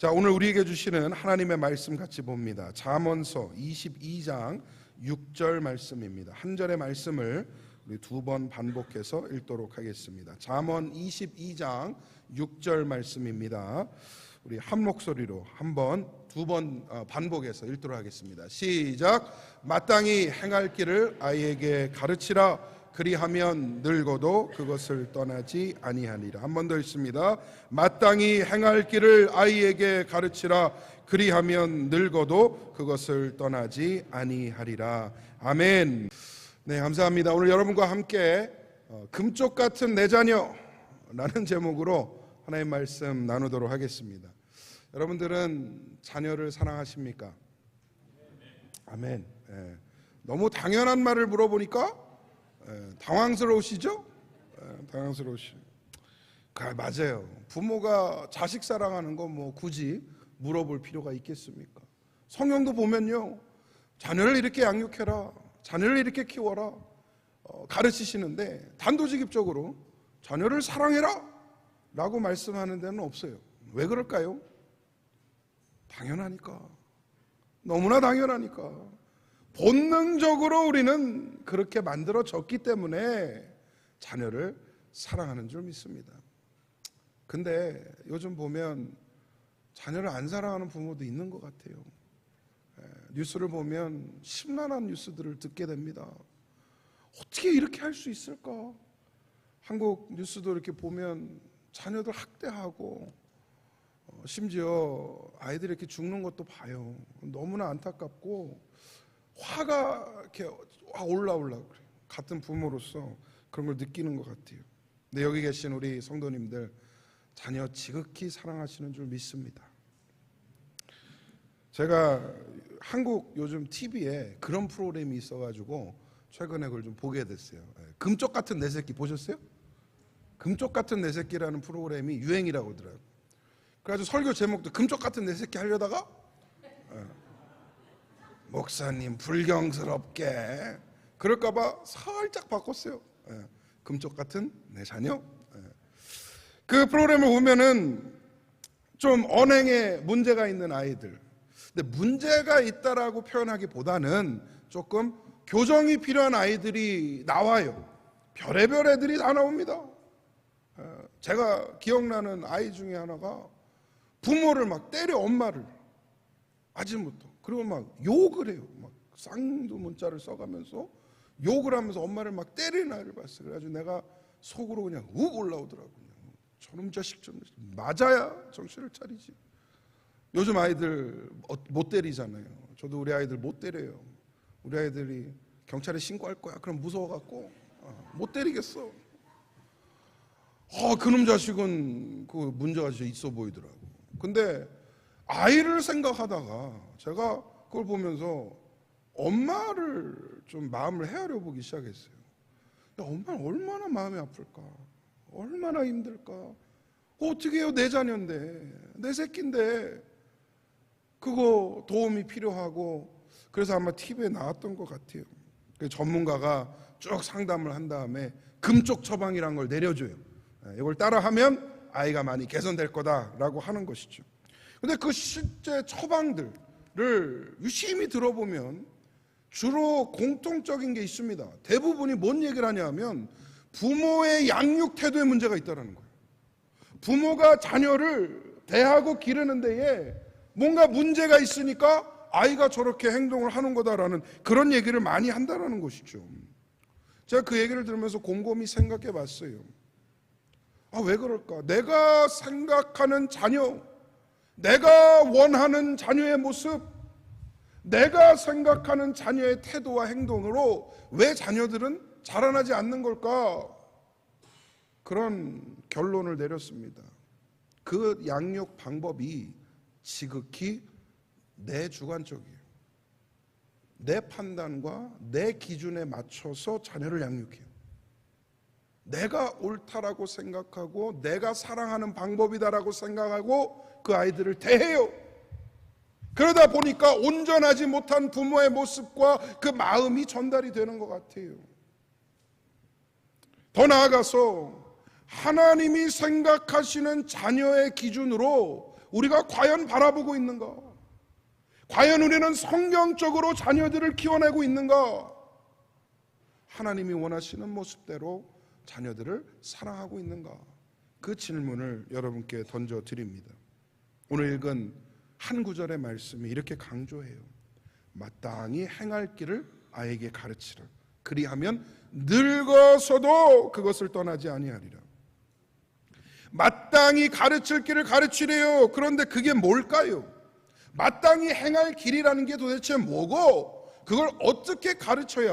자, 오늘 우리에게 주시는 하나님의 말씀 같이 봅니다. 잠언서 22장 6절 말씀입니다. 한 절의 말씀을 우리 두 번 반복해서 읽도록 하겠습니다. 잠언 22장 6절 말씀입니다. 우리 한 목소리로 두 번 반복해서 읽도록 하겠습니다. 시작. 마땅히 행할 길을 아이에게 가르치라. 그리하면 늙어도 그것을 떠나지 아니하리라. 한 번 더 읽습니다. 마땅히 행할 길을 아이에게 가르치라. 그리하면 늙어도 그것을 떠나지 아니하리라. 아멘. 네, 감사합니다. 오늘 여러분과 함께 금쪽 같은 내 자녀라는 제목으로 하나님의 말씀 나누도록 하겠습니다. 여러분들은 자녀를 사랑하십니까? 아멘. 너무 당연한 말을 물어보니까 당황스러우시죠? 당황스러우시죠? 맞아요. 부모가 자식 사랑하는 거 뭐 굳이 물어볼 필요가 있겠습니까? 성경도 보면요, 자녀를 이렇게 양육해라, 자녀를 이렇게 키워라 가르치시는데 단도직입적으로 자녀를 사랑해라 라고 말씀하는 데는 없어요. 왜 그럴까요? 당연하니까. 너무나 당연하니까. 본능적으로 우리는 그렇게 만들어졌기 때문에 자녀를 사랑하는 줄 믿습니다. 근데 요즘 보면 자녀를 안 사랑하는 부모도 있는 것 같아요. 뉴스를 보면 심란한 뉴스들을 듣게 됩니다. 어떻게 이렇게 할 수 있을까? 한국 뉴스도 이렇게 보면 자녀들 학대하고 심지어 아이들이 이렇게 죽는 것도 봐요. 너무나 안타깝고 화가 이렇게 올라오려고 그래요. 같은 부모로서 그런 걸 느끼는 것 같아요. 근데 여기 계신 우리 성도님들 자녀 지극히 사랑하시는 줄 믿습니다. 제가 한국 요즘 TV에 그런 프로그램이 있어가지고 최근에 그걸 좀 보게 됐어요. 금쪽 같은 내 새끼 보셨어요? 금쪽 같은 내 새끼라는 프로그램이 유행이라고 하더라고요. 그래가지고 설교 제목도 금쪽 같은 내 새끼 하려다가 목사님 불경스럽게 그럴까봐 살짝 바꿨어요. 금쪽 같은 내 자녀. 그 프로그램을 보면은 좀 언행에 문제가 있는 아이들, 근데 문제가 있다라고 표현하기보다는 조금 교정이 필요한 아이들이 나와요. 별의별 애들이 다 나옵니다. 제가 기억나는 아이 중에 하나가 부모를 막 때려, 엄마를 아침부터. 그리고 막 욕을 해요. 막 쌍두 문자를 써가면서 욕을 하면서 엄마를 막 때리는 아이를 봤어요. 그래가지고 내가 속으로 그냥 욱 올라오더라고요. 저놈 자식 좀 맞아야 정신을 차리지. 요즘 아이들 못 때리잖아요. 저도 우리 아이들 못 때려요. 우리 아이들이 경찰에 신고할 거야. 그럼 무서워갖고 못 때리겠어. 그놈 자식은 그 문제가 진짜 있어 보이더라고. 근데 아이를 생각하다가 제가 그걸 보면서 엄마를 좀 마음을 헤아려 보기 시작했어요. 야, 엄마는 얼마나 마음이 아플까? 얼마나 힘들까? 어떻게 해요? 내 자녀인데, 내 새끼인데 그거 도움이 필요하고. 그래서 아마 TV에 나왔던 것 같아요. 전문가가 쭉 상담을 한 다음에 금쪽 처방이라는 걸 내려줘요. 이걸 따라하면 아이가 많이 개선될 거다라고 하는 것이죠. 근데 그 실제 처방들을 유심히 들어보면 주로 공통적인 게 있습니다. 대부분이 뭔 얘기를 하냐면 부모의 양육 태도에 문제가 있다는 거예요. 부모가 자녀를 대하고 기르는 데에 뭔가 문제가 있으니까 아이가 저렇게 행동을 하는 거다라는 그런 얘기를 많이 한다는 것이죠. 제가 그 얘기를 들으면서 곰곰이 생각해 봤어요. 왜 그럴까? 내가 생각하는 자녀, 내가 원하는 자녀의 모습, 내가 생각하는 자녀의 태도와 행동으로 왜 자녀들은 자라나지 않는 걸까? 그런 결론을 내렸습니다. 그 양육 방법이 지극히 내 주관적이에요. 내 판단과 내 기준에 맞춰서 자녀를 양육해요. 내가 옳다라고 생각하고 내가 사랑하는 방법이다라고 생각하고 그 아이들을 대해요. 그러다 보니까 온전하지 못한 부모의 모습과 그 마음이 전달이 되는 것 같아요. 더 나아가서 하나님이 생각하시는 자녀의 기준으로 우리가 과연 바라보고 있는가? 과연 우리는 성경적으로 자녀들을 키워내고 있는가? 하나님이 원하시는 모습대로 자녀들을 사랑하고 있는가? 그 질문을 여러분께 던져드립니다. 오늘 읽은 한 구절의 말씀이 이렇게 강조해요. 마땅히 행할 길을 아이에게 가르치라. 그리하면 늙어서도 그것을 떠나지 아니하리라. 마땅히 가르칠 길을 가르치래요. 그런데 그게 뭘까요? 마땅히 행할 길이라는 게 도대체 뭐고, 그걸 어떻게 가르쳐야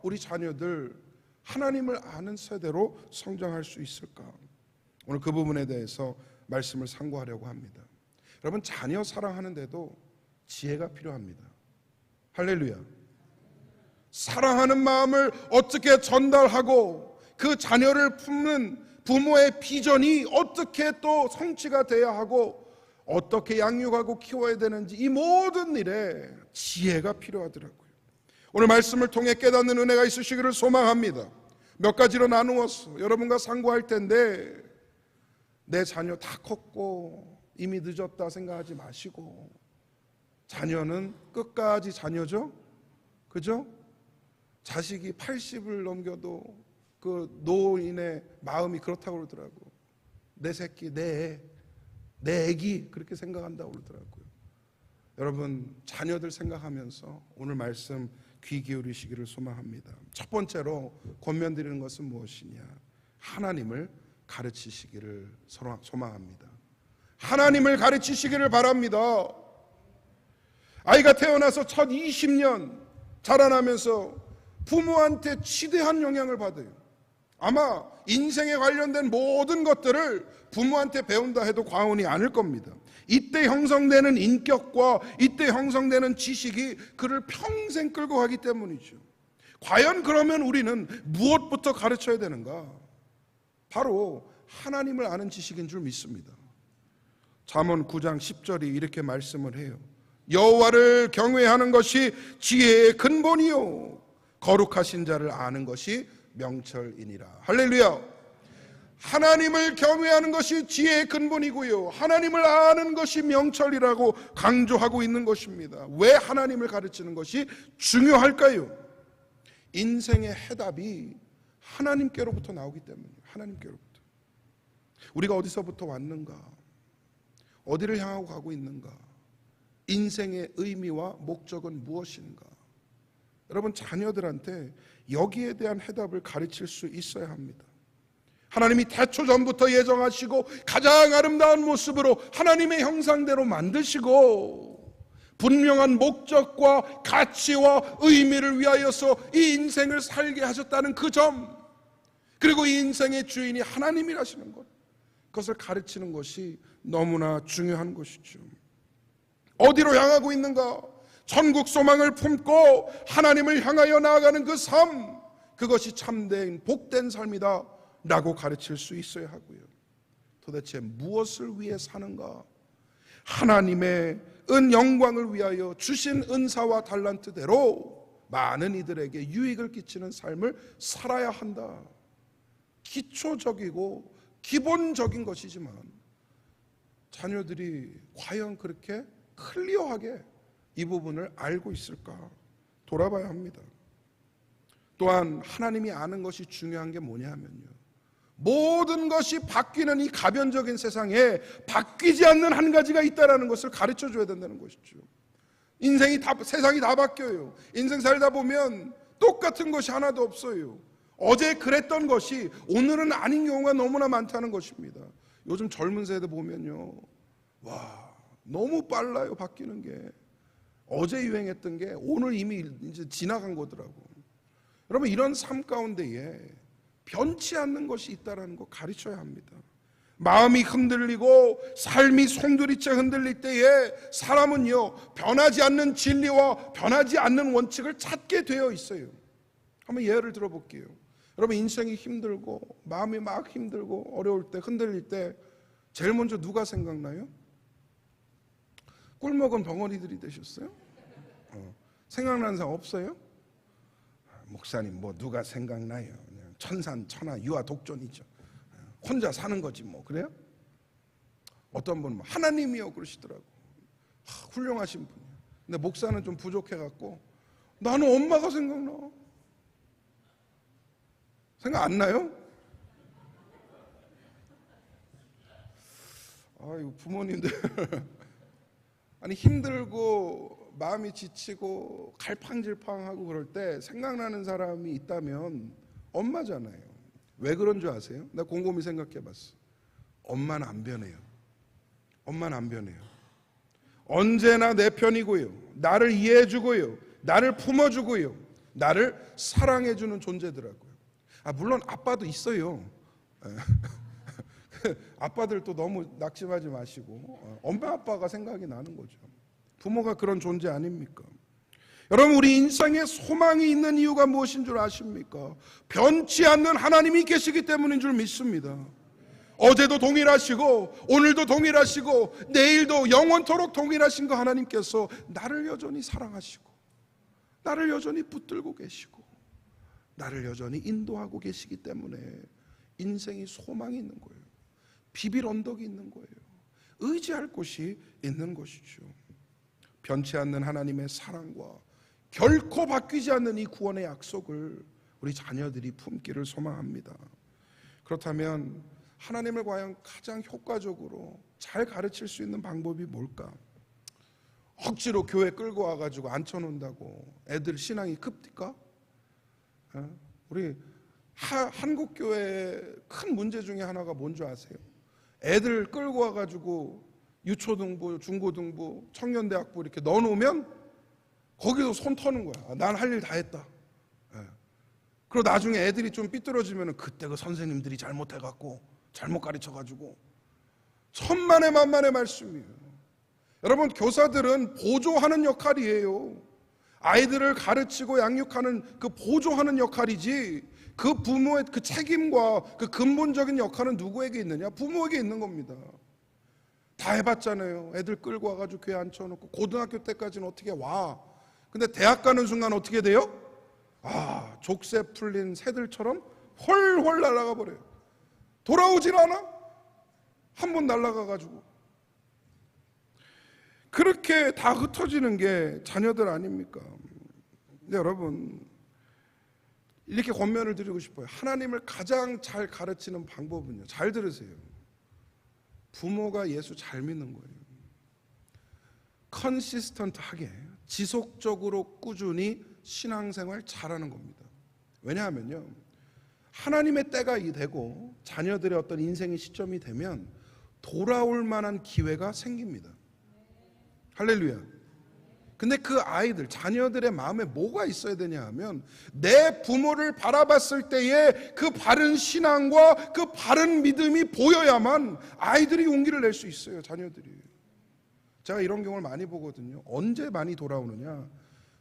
우리 자녀들 하나님을 아는 세대로 성장할 수 있을까? 오늘 그 부분에 대해서 말씀을 상고하려고 합니다. 여러분, 자녀 사랑하는데도 지혜가 필요합니다. 할렐루야. 사랑하는 마음을 어떻게 전달하고 그 자녀를 품는 부모의 비전이 어떻게 또 성취가 돼야 하고 어떻게 양육하고 키워야 되는지, 이 모든 일에 지혜가 필요하더라고요. 오늘 말씀을 통해 깨닫는 은혜가 있으시기를 소망합니다. 몇 가지로 나누어서 여러분과 상고할 텐데, 내 자녀 다 컸고 이미 늦었다 생각하지 마시고, 자녀는 끝까지 자녀죠? 그죠? 자식이 80을 넘겨도 그 노인의 마음이 그렇다고 그러더라고. 내 새끼, 내 애기, 그렇게 생각한다고 그러더라고요. 여러분, 자녀들 생각하면서 오늘 말씀 귀 기울이시기를 소망합니다. 첫 번째로 권면드리는 것은 무엇이냐? 하나님을 가르치시기를 소망합니다. 하나님을 가르치시기를 바랍니다. 아이가 태어나서 첫 20년 자라나면서 부모한테 지대한 영향을 받아요. 아마 인생에 관련된 모든 것들을 부모한테 배운다 해도 과언이 아닐 겁니다. 이때 형성되는 인격과 이때 형성되는 지식이 그를 평생 끌고 가기 때문이죠. 과연 그러면 우리는 무엇부터 가르쳐야 되는가? 바로 하나님을 아는 지식인 줄 믿습니다. 잠언 9장 10절이 이렇게 말씀을 해요. 여호와를 경외하는 것이 지혜의 근본이요 거룩하신 자를 아는 것이 명철이니라. 할렐루야. 하나님을 경외하는 것이 지혜의 근본이고요, 하나님을 아는 것이 명철이라고 강조하고 있는 것입니다. 왜 하나님을 가르치는 것이 중요할까요? 인생의 해답이 하나님께로부터 나오기 때문이에요. 하나님께로부터. 우리가 어디서부터 왔는가? 어디를 향하고 가고 있는가? 인생의 의미와 목적은 무엇인가? 여러분, 자녀들한테 여기에 대한 해답을 가르칠 수 있어야 합니다. 하나님이 태초 전부터 예정하시고 가장 아름다운 모습으로 하나님의 형상대로 만드시고 분명한 목적과 가치와 의미를 위하여서 이 인생을 살게 하셨다는 그 점, 그리고 이 인생의 주인이 하나님이라시는 것, 그것을 가르치는 것이 너무나 중요한 것이죠. 어디로 향하고 있는가? 천국 소망을 품고 하나님을 향하여 나아가는 그 삶, 그것이 참된 복된 삶이다 라고 가르칠 수 있어야 하고요. 도대체 무엇을 위해 사는가? 하나님의 영광을 위하여 주신 은사와 달란트대로 많은 이들에게 유익을 끼치는 삶을 살아야 한다. 기초적이고 기본적인 것이지만 자녀들이 과연 그렇게 클리어하게 이 부분을 알고 있을까? 돌아봐야 합니다. 또한 하나님이 아는 것이 중요한 게 뭐냐 하면요, 모든 것이 바뀌는 이 가변적인 세상에 바뀌지 않는 한 가지가 있다는 것을 가르쳐 줘야 된다는 것이죠. 세상이 다 바뀌어요. 인생 살다 보면 똑같은 것이 하나도 없어요. 어제 그랬던 것이 오늘은 아닌 경우가 너무나 많다는 것입니다. 요즘 젊은 세대 보면요, 와, 너무 빨라요. 바뀌는 게. 어제 유행했던 게 오늘 이미 이제 지나간 거더라고. 여러분, 이런 삶 가운데에 변치 않는 것이 있다는 거 가르쳐야 합니다. 마음이 흔들리고 삶이 송두리째 흔들릴 때에 사람은요, 변하지 않는 진리와 변하지 않는 원칙을 찾게 되어 있어요. 한번 예를 들어볼게요. 여러분, 인생이 힘들고 마음이 막 힘들고 어려울 때, 흔들릴 때 제일 먼저 누가 생각나요? 꿀먹은 벙어리들이 되셨어요? 생각나는 사람 없어요? 목사님, 뭐 누가 생각나요? 그냥 천산 천하 유아 독존이죠. 혼자 사는 거지 뭐. 그래요? 어떤 분은 하나님이요 그러시더라고. 훌륭하신 분이야. 근데 목사는 좀 부족해갖고 나는 엄마가 생각나. 생각 안 나요? 아이고 부모님들 아니 힘들고 마음이 지치고 갈팡질팡하고 그럴 때 생각나는 사람이 있다면 엄마잖아요. 왜 그런 줄 아세요? 나 곰곰이 생각해봤어. 엄마는 안 변해요. 엄마는 안 변해요. 언제나 내 편이고요, 나를 이해해주고요, 나를 품어주고요, 나를 사랑해주는 존재더라고요. 물론 아빠도 있어요. 아빠들도 너무 낙심하지 마시고 엄마 아빠가 생각이 나는 거죠. 부모가 그런 존재 아닙니까? 여러분, 우리 인생에 소망이 있는 이유가 무엇인 줄 아십니까? 변치 않는 하나님이 계시기 때문인 줄 믿습니다. 어제도 동일하시고 오늘도 동일하시고 내일도 영원토록 동일하신 그 하나님께서 나를 여전히 사랑하시고 나를 여전히 붙들고 계시고 나를 여전히 인도하고 계시기 때문에 인생이 소망이 있는 거예요. 비빌 언덕이 있는 거예요. 의지할 곳이 있는 것이죠. 변치 않는 하나님의 사랑과 결코 바뀌지 않는 이 구원의 약속을 우리 자녀들이 품기를 소망합니다. 그렇다면 하나님을 과연 가장 효과적으로 잘 가르칠 수 있는 방법이 뭘까? 억지로 교회 끌고 와가지고 앉혀놓는다고 애들 신앙이 급디까? 우리 한국 교회의 큰 문제 중에 하나가 뭔지 아세요? 애들 끌고 와가지고 유초등부, 중고등부, 청년대학부 이렇게 넣어놓으면 거기서 손 터는 거야. 난 할 일 다 했다. 그리고 나중에 애들이 좀 삐뚤어지면 그때 그 선생님들이 잘못해갖고 잘못 가르쳐가지고 천만의 만만의 말씀이에요. 여러분, 교사들은 보조하는 역할이에요. 아이들을 가르치고 양육하는 그 보조하는 역할이지 그 부모의 그 책임과 그 근본적인 역할은 누구에게 있느냐? 부모에게 있는 겁니다. 다 해봤잖아요. 애들 끌고 와가지고 교회 앉혀놓고 고등학교 때까지는 어떻게 와. 근데 대학 가는 순간 어떻게 돼요? 족쇄 풀린 새들처럼 훨훨 날아가 버려요. 돌아오질 않아? 한 번 날아가가지고. 그렇게 다 흩어지는 게 자녀들 아닙니까? 근데 여러분, 이렇게 권면을 드리고 싶어요. 하나님을 가장 잘 가르치는 방법은요, 잘 들으세요. 부모가 예수 잘 믿는 거예요. 컨시스턴트하게 지속적으로 꾸준히 신앙생활 잘하는 겁니다. 왜냐하면요, 하나님의 때가 되고 자녀들의 어떤 인생의 시점이 되면 돌아올 만한 기회가 생깁니다. 할렐루야. 근데 그 아이들, 자녀들의 마음에 뭐가 있어야 되냐 하면 내 부모를 바라봤을 때에 그 바른 신앙과 그 바른 믿음이 보여야만 아이들이 용기를 낼 수 있어요. 자녀들이. 제가 이런 경우를 많이 보거든요. 언제 많이 돌아오느냐?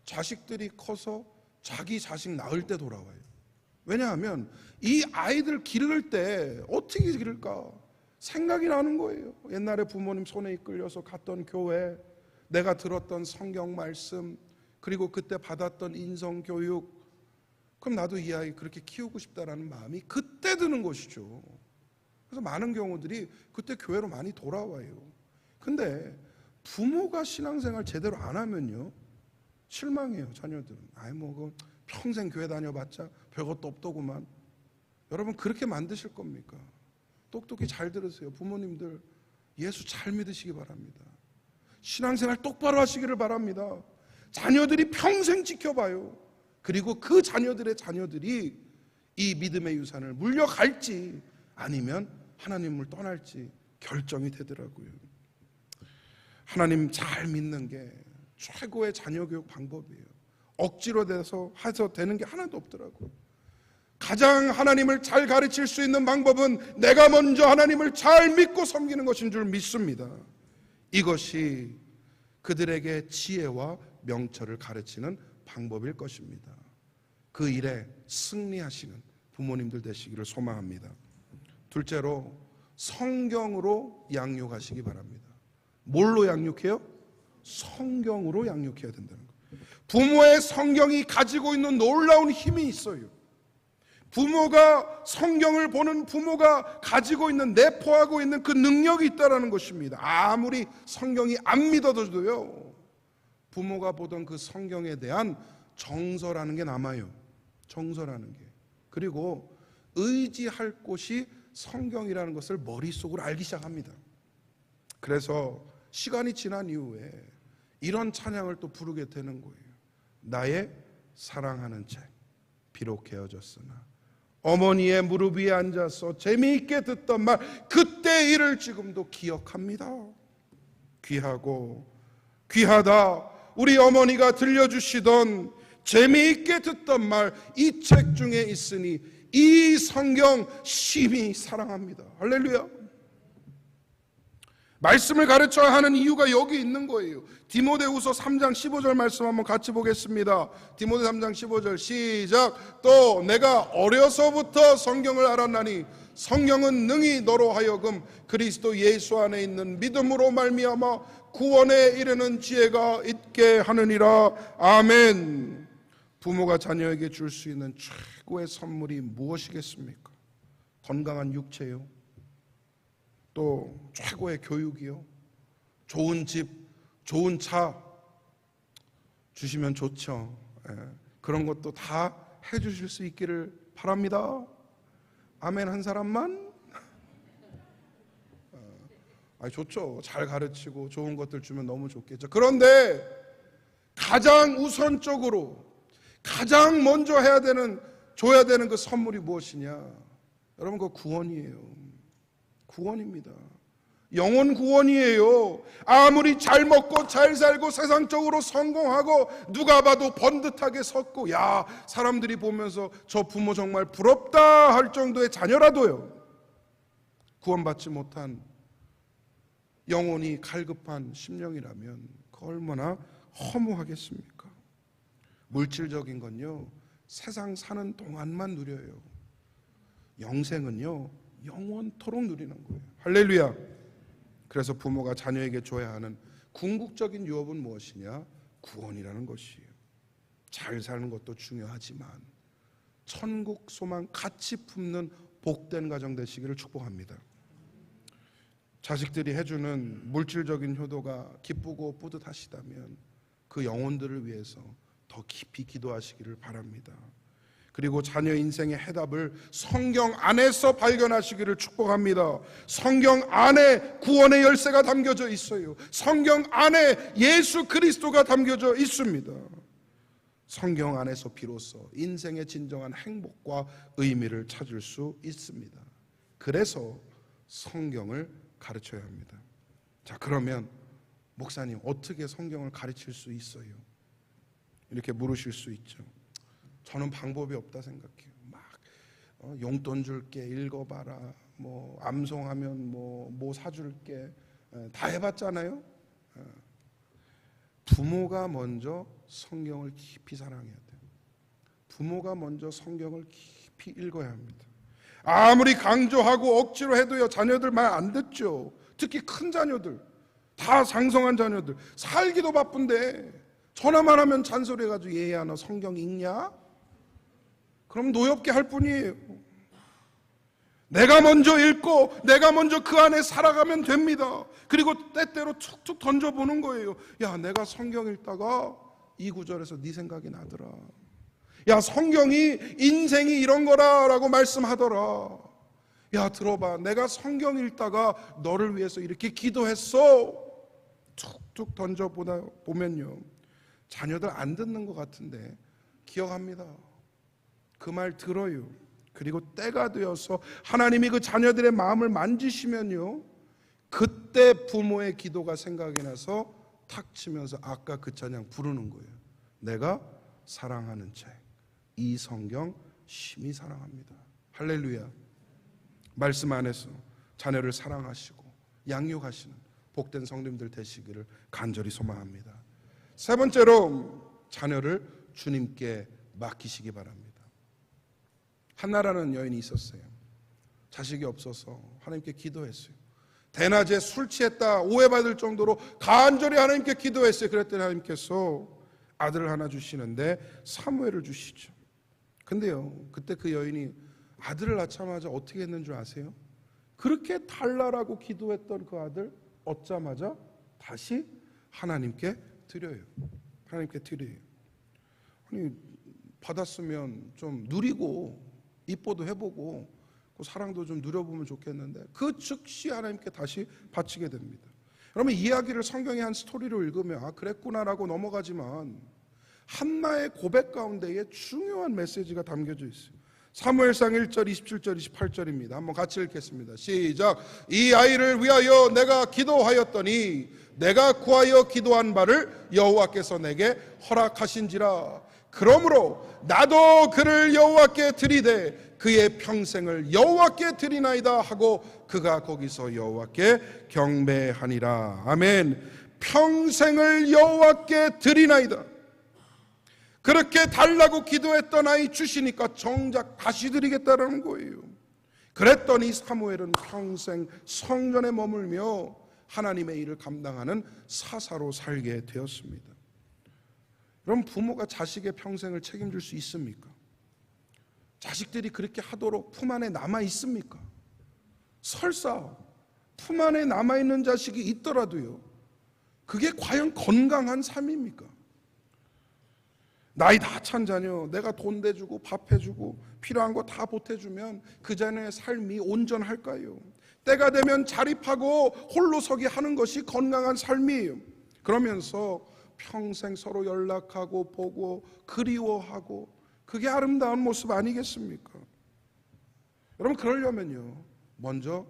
자식들이 커서 자기 자식 낳을 때 돌아와요. 왜냐하면 이 아이들 기를 때 어떻게 기를까? 생각이 나는 거예요. 옛날에 부모님 손에 이끌려서 갔던 교회, 내가 들었던 성경 말씀, 그리고 그때 받았던 인성 교육, 그럼 나도 이 아이 그렇게 키우고 싶다라는 마음이 그때 드는 것이죠. 그래서 많은 경우들이 그때 교회로 많이 돌아와요. 근데 부모가 신앙생활 제대로 안 하면요, 실망해요. 자녀들은. 평생 교회 다녀봤자 별것도 없더구만. 여러분, 그렇게 만드실 겁니까? 똑똑히 잘 들으세요. 부모님들, 예수 잘 믿으시기 바랍니다. 신앙생활 똑바로 하시기를 바랍니다. 자녀들이 평생 지켜봐요. 그리고 그 자녀들의 자녀들이 이 믿음의 유산을 물려갈지 아니면 하나님을 떠날지 결정이 되더라고요. 하나님 잘 믿는 게 최고의 자녀 교육 방법이에요. 억지로 돼서 해서 되는 게 하나도 없더라고요. 가장 하나님을 잘 가르칠 수 있는 방법은 내가 먼저 하나님을 잘 믿고 섬기는 것인 줄 믿습니다. 이것이 그들에게 지혜와 명철을 가르치는 방법일 것입니다. 그 일에 승리하시는 부모님들 되시기를 소망합니다. 둘째로, 성경으로 양육하시기 바랍니다. 뭘로 양육해요? 성경으로 양육해야 된다는 거예요. 부모의 성경이 가지고 있는 놀라운 힘이 있어요. 부모가, 성경을 보는 부모가 가지고 있는, 내포하고 있는 그 능력이 있다는 것입니다. 아무리 성경이 안 믿어도요, 부모가 보던 그 성경에 대한 정서라는 게 남아요. 정서라는 게. 그리고 의지할 곳이 성경이라는 것을 머릿속으로 알기 시작합니다. 그래서 시간이 지난 이후에 이런 찬양을 또 부르게 되는 거예요. 나의 사랑하는 책, 비록 헤어졌으나. 어머니의 무릎 위에 앉아서 재미있게 듣던 말, 그때 일을 지금도 기억합니다. 귀하고 귀하다. 우리 어머니가 들려주시던 재미있게 듣던 말, 이 책 중에 있으니 이 성경 심히 사랑합니다. 할렐루야. 말씀을 가르쳐야 하는 이유가 여기 있는 거예요. 디모데후서 3장 15절 말씀 한번 같이 보겠습니다. 디모데 3장 15절 시작. 또 내가 어려서부터 성경을 알았나니 성경은 능히 너로 하여금 그리스도 예수 안에 있는 믿음으로 말미암아 구원에 이르는 지혜가 있게 하느니라. 아멘. 부모가 자녀에게 줄 수 있는 최고의 선물이 무엇이겠습니까? 건강한 육체요, 또 최고의 교육이요, 좋은 집, 좋은 차 주시면 좋죠. 그런 것도 다 해주실 수 있기를 바랍니다. 아멘 한 사람만? 좋죠. 잘 가르치고 좋은 것들 주면 너무 좋겠죠. 그런데 가장 우선적으로, 가장 먼저 줘야 되는 그 선물이 무엇이냐? 여러분, 그 구원이에요. 구원입니다. 영혼 구원이에요. 아무리 잘 먹고 잘 살고 세상적으로 성공하고 누가 봐도 번듯하게 섰고, 야, 사람들이 보면서 저 부모 정말 부럽다 할 정도의 자녀라도요, 구원받지 못한 영혼이 갈급한 심령이라면 그 얼마나 허무하겠습니까? 물질적인 건요, 세상 사는 동안만 누려요. 영생은요, 영원토록 누리는 거예요. 할렐루야. 그래서 부모가 자녀에게 줘야 하는 궁극적인 유업은 무엇이냐? 구원이라는 것이에요. 잘 사는 것도 중요하지만 천국 소망 같이 품는 복된 가정 되시기를 축복합니다. 자식들이 해주는 물질적인 효도가 기쁘고 뿌듯하시다면 그 영혼들을 위해서 더 깊이 기도하시기를 바랍니다. 그리고 자녀 인생의 해답을 성경 안에서 발견하시기를 축복합니다. 성경 안에 구원의 열쇠가 담겨져 있어요. 성경 안에 예수 그리스도가 담겨져 있습니다. 성경 안에서 비로소 인생의 진정한 행복과 의미를 찾을 수 있습니다. 그래서 성경을 가르쳐야 합니다. 자, 그러면 목사님, 어떻게 성경을 가르칠 수 있어요? 이렇게 물으실 수 있죠. 저는 방법이 없다 생각해요. 막 용돈 줄게, 읽어봐라, 뭐 암송하면 뭐 사줄게, 다 해봤잖아요. 부모가 먼저 성경을 깊이 사랑해야 돼요. 부모가 먼저 성경을 깊이 읽어야 합니다. 아무리 강조하고 억지로 해도요, 자녀들 말 안 듣죠. 특히 큰 자녀들, 다 장성한 자녀들, 살기도 바쁜데 전화만 하면 잔소리해가지고, 얘야 너 성경 읽냐? 그럼 노엽게 할 뿐이에요. 내가 먼저 읽고 내가 먼저 그 안에 살아가면 됩니다. 그리고 때때로 툭툭 던져보는 거예요. 야, 내가 성경 읽다가 이 구절에서 네 생각이 나더라. 야, 성경이 인생이 이런 거라 라고 말씀하더라. 야, 들어봐, 내가 성경 읽다가 너를 위해서 이렇게 기도했어. 툭툭 던져보면요, 자녀들 안 듣는 것 같은데 기억합니다. 그 말 들어요. 그리고 때가 되어서 하나님이 그 자녀들의 마음을 만지시면요, 그때 부모의 기도가 생각이 나서 탁 치면서 아까 그 찬양 부르는 거예요. 내가 사랑하는 책, 이 성경 심히 사랑합니다. 할렐루야. 말씀 안에서 자녀를 사랑하시고 양육하시는 복된 성도님들 되시기를 간절히 소망합니다. 세 번째로, 자녀를 주님께 맡기시기 바랍니다. 한나라는 여인이 있었어요. 자식이 없어서 하나님께 기도했어요. 대낮에 술 취했다 오해받을 정도로 간절히 하나님께 기도했어요. 그랬더니 하나님께서 아들을 하나 주시는데 사무엘을 주시죠. 근데요, 그때 그 여인이 아들을 낳자마자 어떻게 했는 줄 아세요? 그렇게 달라라고 기도했던 그 아들 얻자마자 다시 하나님께 드려요. 하나님께 드려요. 아니, 받았으면 좀 누리고 이뻐도 해보고 그 사랑도 좀 누려보면 좋겠는데 그 즉시 하나님께 다시 바치게 됩니다. 여러분, 이야기를 성경의 한 스토리로 읽으면 아, 그랬구나라고 넘어가지만 한나의 고백 가운데에 중요한 메시지가 담겨져 있어요. 사무엘상 1절 27절 28절입니다. 한번 같이 읽겠습니다. 시작. 이 아이를 위하여 내가 기도하였더니 내가 구하여 기도한 바를 여호와께서 내게 허락하신지라. 그러므로 나도 그를 여호와께 드리되 그의 평생을 여호와께 드리나이다 하고 그가 거기서 여호와께 경배하니라. 아멘. 평생을 여호와께 드리나이다. 그렇게 달라고 기도했던 아이 주시니까 정작 다시 드리겠다라는 거예요. 그랬더니 사무엘은 평생 성전에 머물며 하나님의 일을 감당하는 사사로 살게 되었습니다. 여러분, 부모가 자식의 평생을 책임질 수 있습니까? 자식들이 그렇게 하도록 품 안에 남아 있습니까? 설사 품 안에 남아있는 자식이 있더라도요, 그게 과연 건강한 삶입니까? 나이 다 찬 자녀 내가 돈 대주고 밥 해주고 필요한 거 다 보태주면 그 자녀의 삶이 온전할까요? 때가 되면 자립하고 홀로 서기 하는 것이 건강한 삶이에요. 그러면서 평생 서로 연락하고 보고 그리워하고 그게 아름다운 모습 아니겠습니까? 여러분, 그러려면요 먼저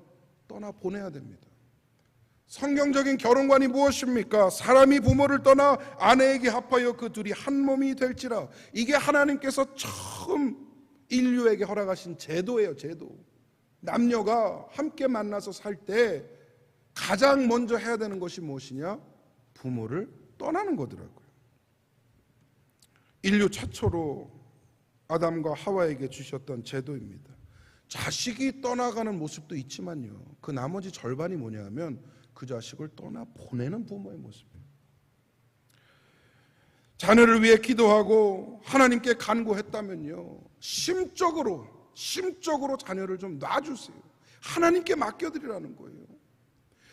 떠나보내야 됩니다. 성경적인 결혼관이 무엇입니까? 사람이 부모를 떠나 아내에게 합하여 그 둘이 한 몸이 될지라. 이게 하나님께서 처음 인류에게 허락하신 제도예요. 제도. 남녀가 함께 만나서 살 때 가장 먼저 해야 되는 것이 무엇이냐? 부모를 떠나는 거더라고요. 인류 최초로 아담과 하와에게 주셨던 제도입니다. 자식이 떠나가는 모습도 있지만요, 그 나머지 절반이 뭐냐면 그 자식을 떠나 보내는 부모의 모습이에요. 자녀를 위해 기도하고 하나님께 간구했다면요, 심적으로 자녀를 좀 놔주세요. 하나님께 맡겨드리라는 거예요.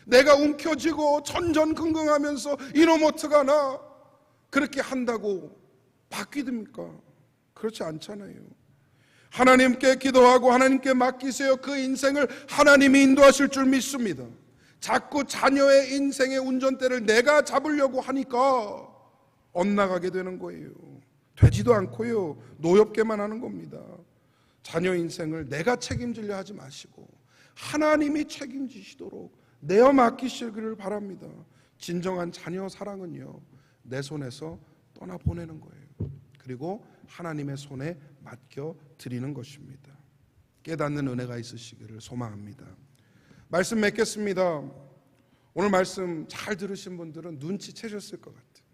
내가 움켜쥐고 전전긍긍하면서 이놈 어떡하나 그렇게 한다고 바뀌됩니까? 그렇지 않잖아요. 하나님께 기도하고 하나님께 맡기세요. 그 인생을 하나님이 인도하실 줄 믿습니다. 자꾸 자녀의 인생의 운전대를 내가 잡으려고 하니까 엇나가게 되는 거예요. 되지도 않고요, 노엽게만 하는 겁니다. 자녀 인생을 내가 책임지려 하지 마시고 하나님이 책임지시도록 내어 맡기시기를 바랍니다. 진정한 자녀 사랑은요, 내 손에서 떠나보내는 거예요. 그리고 하나님의 손에 맡겨드리는 것입니다. 깨닫는 은혜가 있으시기를 소망합니다. 말씀 맺겠습니다. 오늘 말씀 잘 들으신 분들은 눈치채셨을 것 같아요.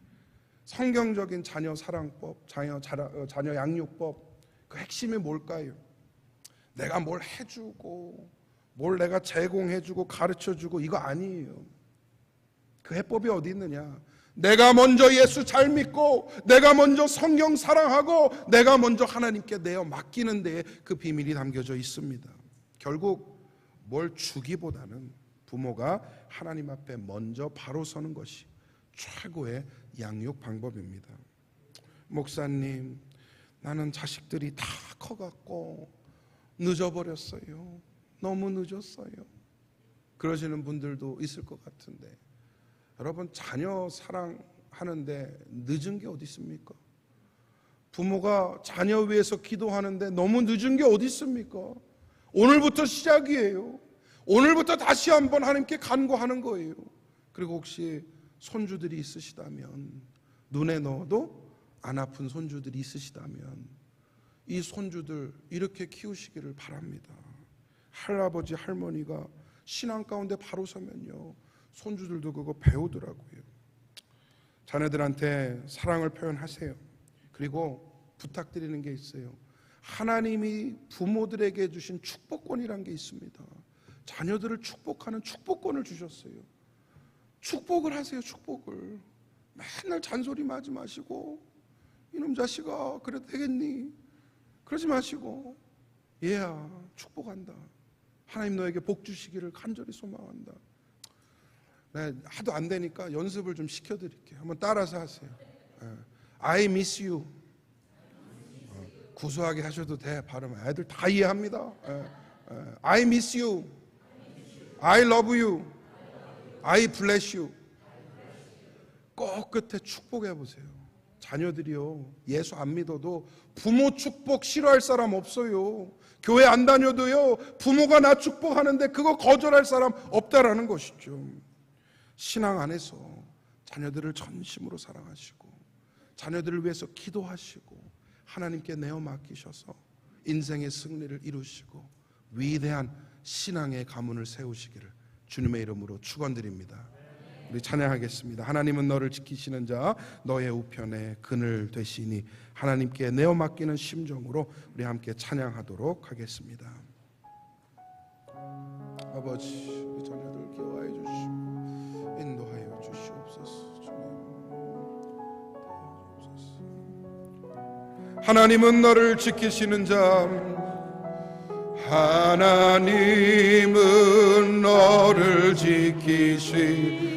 성경적인 자녀 사랑법, 자녀 양육법, 그 핵심이 뭘까요? 내가 뭘 해주고 뭘 내가 제공해주고 가르쳐주고 이거 아니에요. 그 해법이 어디 있느냐? 내가 먼저 예수 잘 믿고 내가 먼저 성경 사랑하고 내가 먼저 하나님께 내어 맡기는 데에 그 비밀이 담겨져 있습니다. 결국 뭘 주기보다는 부모가 하나님 앞에 먼저 바로 서는 것이 최고의 양육 방법입니다. 목사님, 나는 자식들이 다 커갖고 늦어버렸어요. 너무 늦었어요. 그러시는 분들도 있을 것 같은데, 여러분, 자녀 사랑하는데 늦은 게 어디 있습니까? 부모가 자녀 위해서 기도하는데 너무 늦은 게 어디 있습니까? 오늘부터 시작이에요. 오늘부터 다시 한번 하나님께 간구하는 거예요. 그리고 혹시 손주들이 있으시다면, 눈에 넣어도 안 아픈 손주들이 있으시다면 이 손주들 이렇게 키우시기를 바랍니다. 할아버지 할머니가 신앙 가운데 바로 서면요, 손주들도 그거 배우더라고요. 자녀들한테 사랑을 표현하세요. 그리고 부탁드리는 게 있어요. 하나님이 부모들에게 주신 축복권이란 게 있습니다. 자녀들을 축복하는 축복권을 주셨어요. 축복을 하세요. 축복을. 맨날 잔소리만 하지 마시고, 이놈 자식아 그래도 되겠니? 그러지 마시고 얘야 축복한다. 하나님 너에게 복 주시기를 간절히 소망한다. 네, 하도 안 되니까 연습을 좀 시켜드릴게요. 한번 따라서 하세요. I miss you. 구수하게 하셔도 돼. 발음 애들 다 이해합니다. I miss you. I love you. I bless you. 꼭 끝에 축복해 보세요. 자녀들이요, 예수 안 믿어도 부모 축복 싫어할 사람 없어요. 교회 안 다녀도요, 부모가 나 축복하는데 그거 거절할 사람 없다라는 것이죠. 신앙 안에서 자녀들을 전심으로 사랑하시고 자녀들을 위해서 기도하시고 하나님께 내어 맡기셔서 인생의 승리를 이루시고 위대한 신앙의 가문을 세우시기를 주님의 이름으로 축원드립니다. 우리 찬양하겠습니다. 하나님은 너를 지키시는 자 너의 우편에 그늘 되시니. 하나님께 내어 맡기는 심정으로 우리 함께 찬양하도록 하겠습니다. 아버지, 우리 자녀들 기억하여 주시고 인도하여 주시옵소서. 하나님은 너를 지키시는 자, 하나님은 너를 지키시는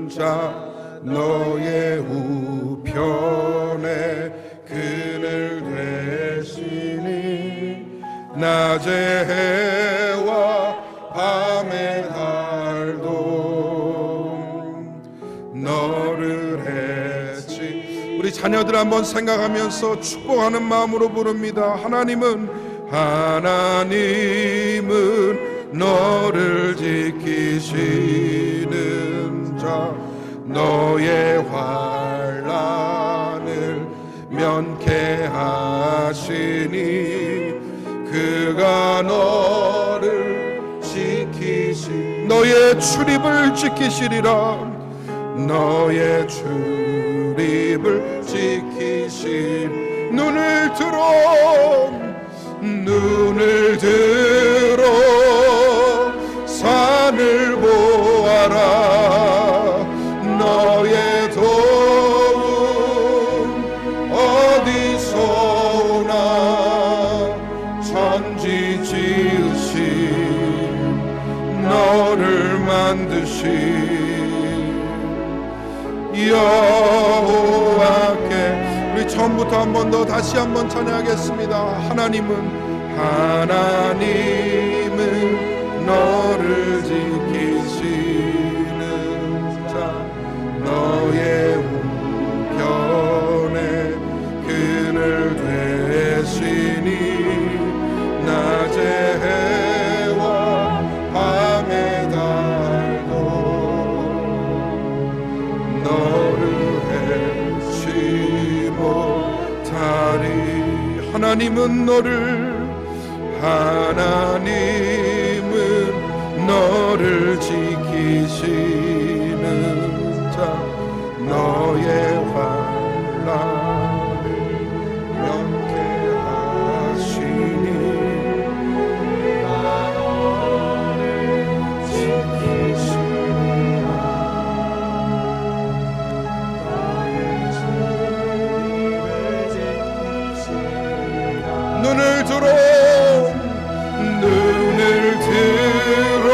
자 너의 우편에 그늘 되시니. 낮의 해와 밤의 달도 너를 해치. 우리 자녀들 한번 생각하면서 축복하는 마음으로 부릅니다. 하나님은 너를 지키시는 자 너의 환난을 면케하시니. 그가 너를 지키시 너의 출입을 지키시리라. 너의 출입을 지키시. 눈을 들어 산을 보아라. 너의 도움 어디서 오나. 천지 지으신 너를 만드신 여호와께. 우리 처음부터 한 번 더 다시 한번 찬양하겠습니다. 하나님은 너를 지키시는 자 너의 우편에 그늘 되시니. 낮의 해와 밤의 달도 너를 해치 못하리. 하나님은 너를 지키시는 자 너의 환난을 면케하시니. 너를 지키시리라. 너의 주님을 지키시리라. 눈을 들어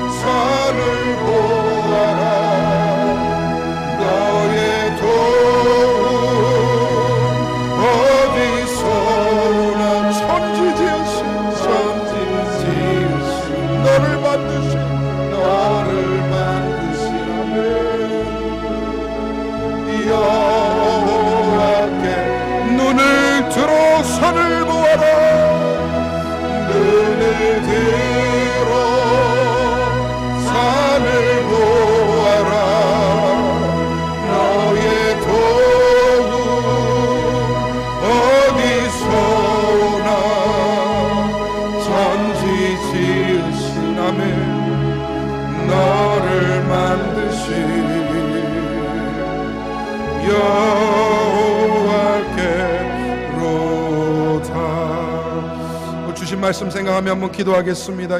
산을 보아라. 너의 도움 어디서 오나. 천지 지으신 너를 만드시라면 여호와께. 눈을 들어 산을 보아라. 눈을 들어 산을 보아라. 너의 도움 어디서 오나. 천지 지으신 아멘 너를 만드신 여호와께로다. 주신 말씀 생각하며 한번 기도하겠습니다.